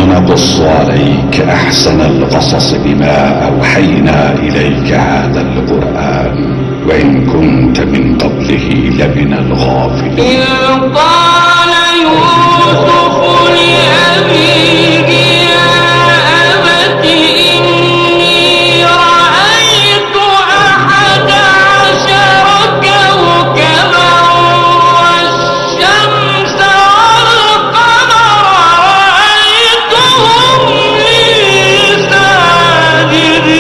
ونقص عليك أحسن القصص بما أوحينا إليك هذا القرآن وإن كنت من قبله لمن الغافلين. إذ قال يوسف لأبيه يا أبت إني رأيت 11 كوكبا والشمس والقمر رأيتهم لي ساجدين.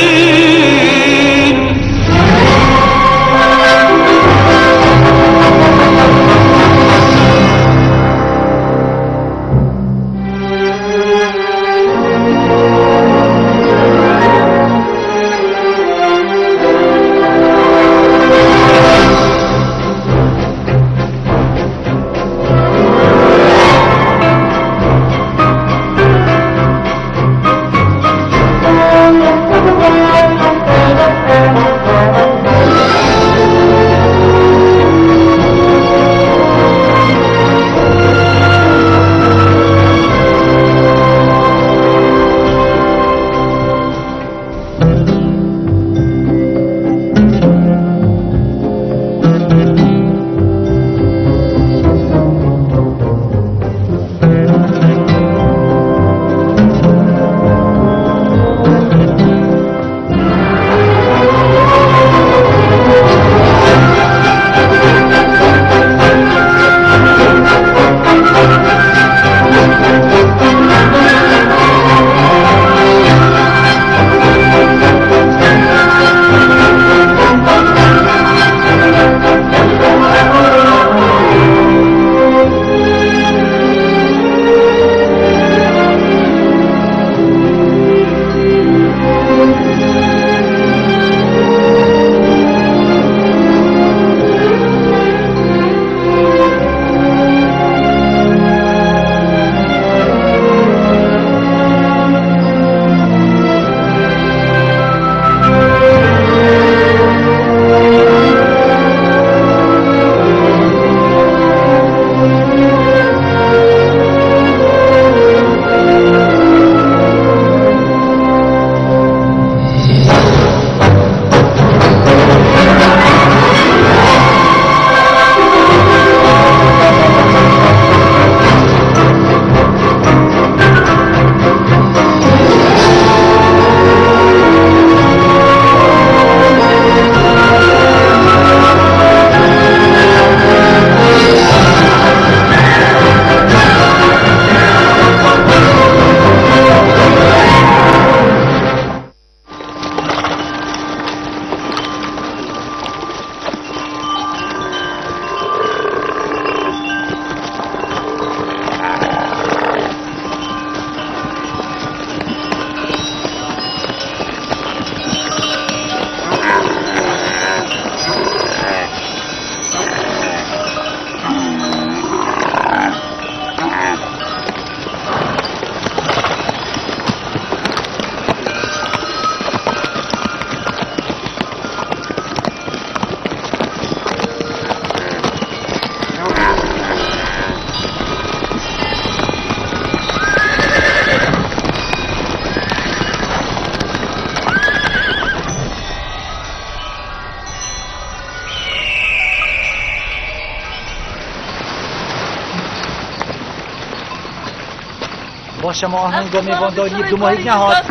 با شما آهنگا میوانداری دوماهی نهاد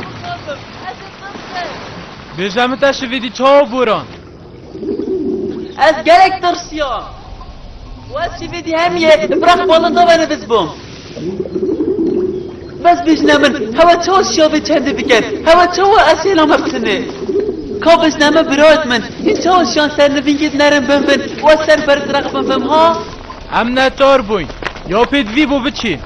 بجمع تشویدی چاو بوران از گرک ترسیام و از شویدی همیه برخ بالندا بنه بزبم بس بجنمن هوا چاو شابه چنده بکن هوا چاو اسیلام هفتنه کا بجنمه برایت من این چاو شان سر نوینگید نرم بمبن و سر برد رقبم بم ها هم نتار بوین یا پیدوی بو بچین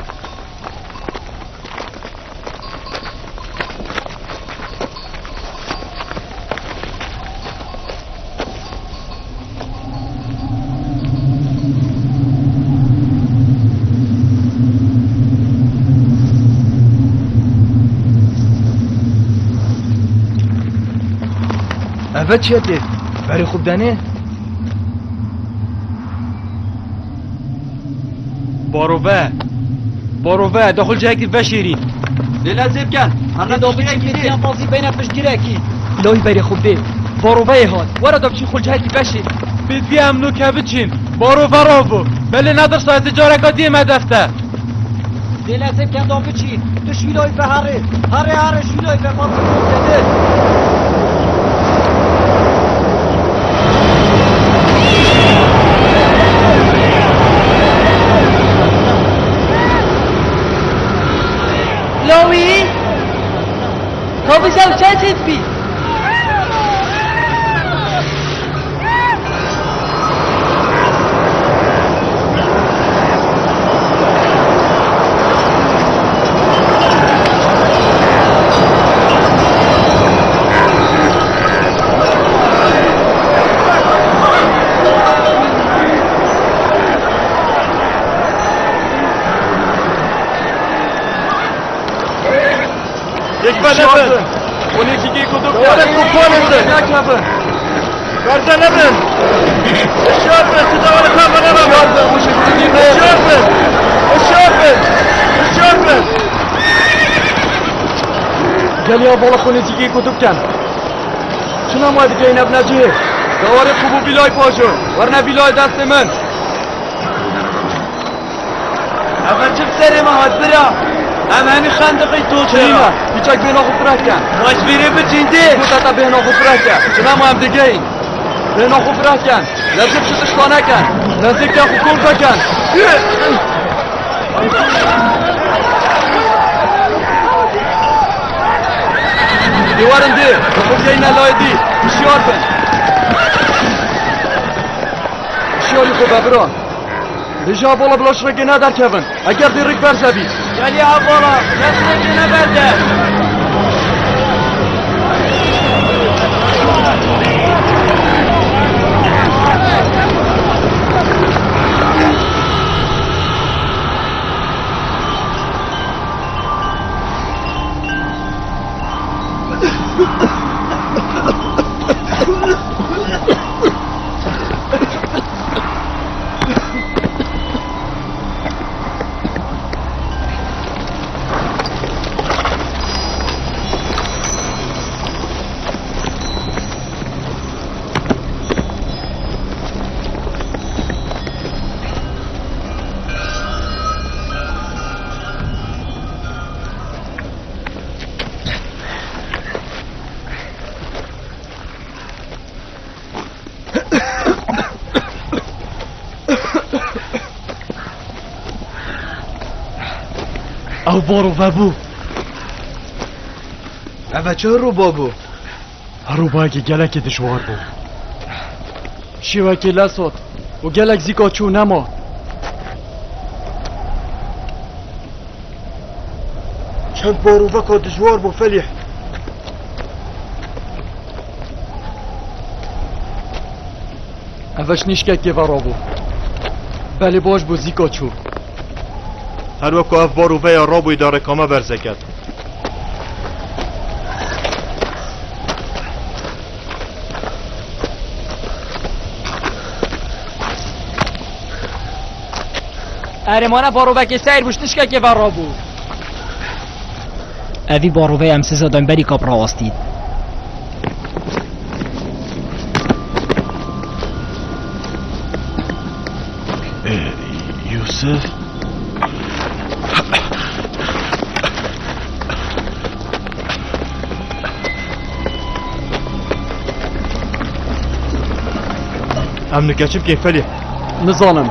اوه چیه دید؟ برای خوب دنه؟ باروه داخل جاکی بشیرین لازم كان انا دابچی میتیام بازی بین پشگیرکی لای بری خوب دی باروبه هات ورا دابچی خل جهتی بشی بدوی امنو که بچین بارو ورابو بله ندر سایت جارکاتی مدفته دی لازم کن دابچی تو شیلای به هره شیلای به بازی بوده لوی تا بزاو چند بی Nefes! On iki giy kuduk ya! Orada kuponesi! Yakabın! Versene ben! Eşyapın! Sıdavını kamera bak! Eşyapın! Bu şekilde değil mi? Eşyapın! Gel ya balık on iki giy kuduktan! Şuna mı hadi geyin abnacı? Davarı kubu bilay paşu! Varna bilay desti min! Efendim serime hadi bira! ام همین خندقی تو چرا؟ بیچک بینا خوب رکن مجبوری بچیندی بودتا بینا خوب رکن چنم هم دیگه این بینا خوب رکن لازم شدش کانه کن نزدیک کن خوب کن کن دیوارن دی خوب گین لای دی بشیار بن بشیاری خوب بران Rica bola bulaşıra gene eder Kevin. Eğer direk verse biz. Gel ya bola. Nesine gene verdi. او بارو بابو اوه چه رو بابو؟ رو باگه گلک دشوار بو شیوکی لسات و گلک زیکا چو نما چند بارو وکا دشوار بو فلیح اوش نیشکک ورا بو بله باش بو زیکا چو هر وکو اف بارو ویا رابوی داره کامه برزکت ارمانه باروبک سیر بوشتش که ورا بود اوی باروبه هم سزادن بری کاب را آستید یوسف ام نکچم که فلی نزانم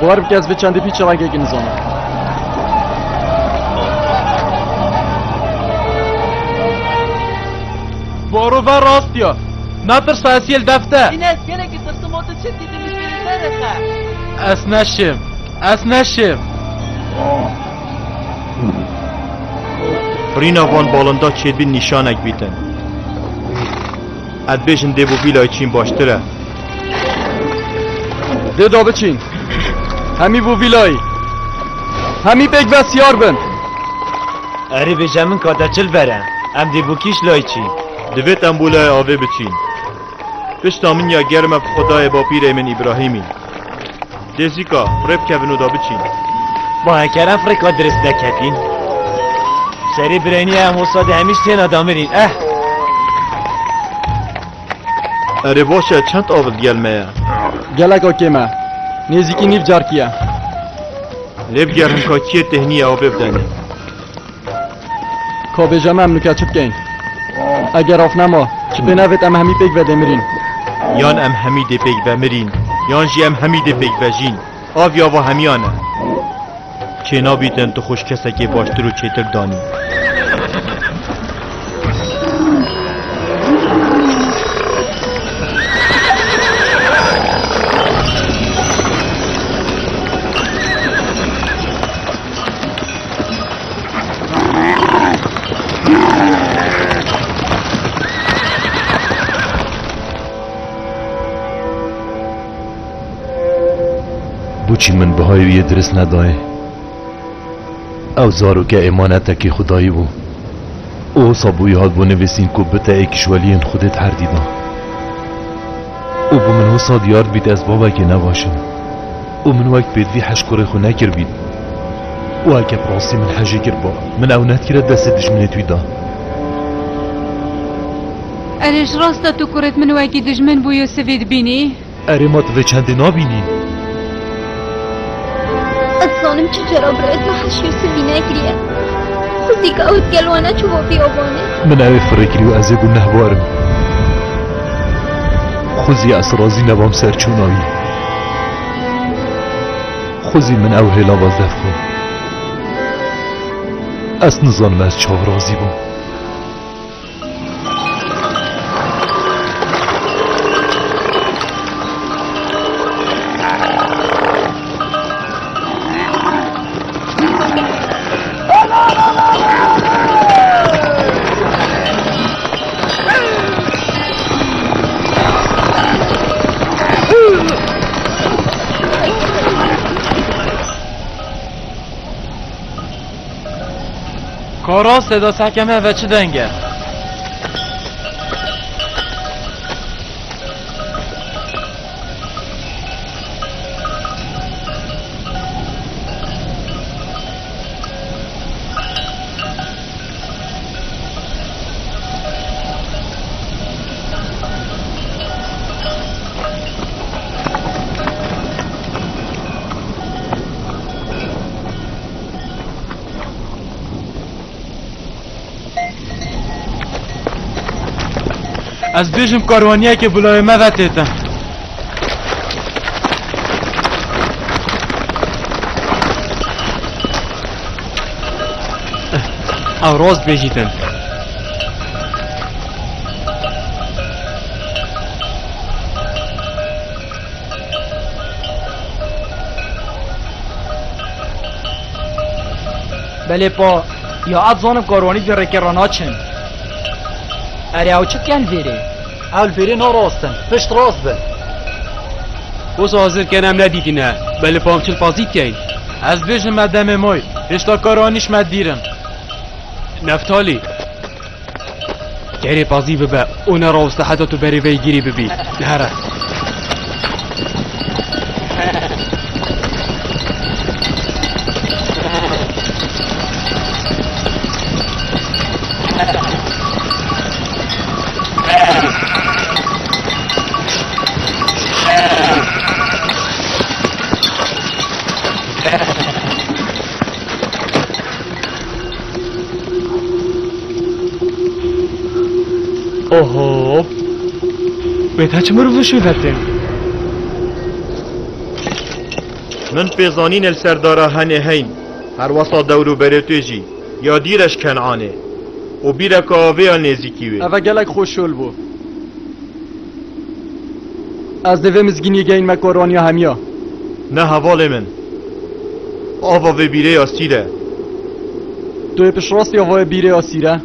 بارم که از به چندی پیچ رنگه که نزانم بارو و راست یا نترس اسیل دفته این از گره که ترسماتو چه دیده میشونی نرخه از نشم رینا وان بالندا چید بین نشانک بیتن اد بیشن دیبو بیلای چین باشتره ده دا بچین همی بو ویلای همی بگ بسیار بن اری بجمن کاتا چل برم ام دی بوکیش لای چی دویت ام بولای آوه بچین پشتا من یا گرم خدای با پیر من ابراهیمی دیزیکا ریب کبنو دا بچین با هکرم فرکا درست نکتین سری برینی هم استاد همیش تینا دامرین اره باشه چند آبد گلمه گلک آکیمه نیزیکی نیف جار کیه لب گرم کاکیه تهنی آب بدنی کابه جمع هم نکه چپ کن اگر آف نما چه به نویت ام همی پیک و دمرین یان ام همی ده پیک بمرین یان جی ام همی ده پیک بجین آب یا و همیانه چه نابیدن تو خوش کسه که باشتر و چیتر دانی بوچی من بهای یه درست نداره او زارو که امانته که خدایی بو او صابوی هاد بو نویسین که بتا ایکشوالین خودت هر دیدن او بو من حساد یارد بید از بابا که نباشم او من وقت بید وی حشکره خو نکر بید او اگه براسی من حجه گر با من او ند کرد دست دشمنه توی دا ارش راستا تو کرد من وقتی دشمن بو یوسفید بینی؟ اره ما تو چند نابینی الظالم چجرا برایت محش یوسفی نگریه خودی که اوت گلوانه چو با بیابانه من اوه فرکری و ازه گو نهوارم خوزی اسرازی نوام سرچونایی خوزی من او هلا وزدف خو از نظانم از چاه رازی بوم کارا صدا سکمه و چه دنگه از بیشم کاروانیه که بلای ما وطیتم او راست بیجیتن بله پا یا اد زانم کاروانی در رکرانا چن اره او چه کن ویره؟ اول ویره ناراستن پشت راست بل بوس حاضر کنم ندیدینه بله پام چل پازید که از بیشم مدم مای هشتا کارانیش مد دیرم نفتالی گری پازی ببه اون راست حدا تو بری وی گیری ببی نهره اوه بهتا چه مروفه شدتیم من پیزانین السردارا هنه هین هر وسط دورو برتو جی یا دیرش کنعانه و بیرک آوه نزیکیوه اوه گلک خوش شل بو از دوه مزگینی گین مکارانی همیا نه حوال من آوا و بیره یا سیره توی پش راستی آوه بیره یا سیره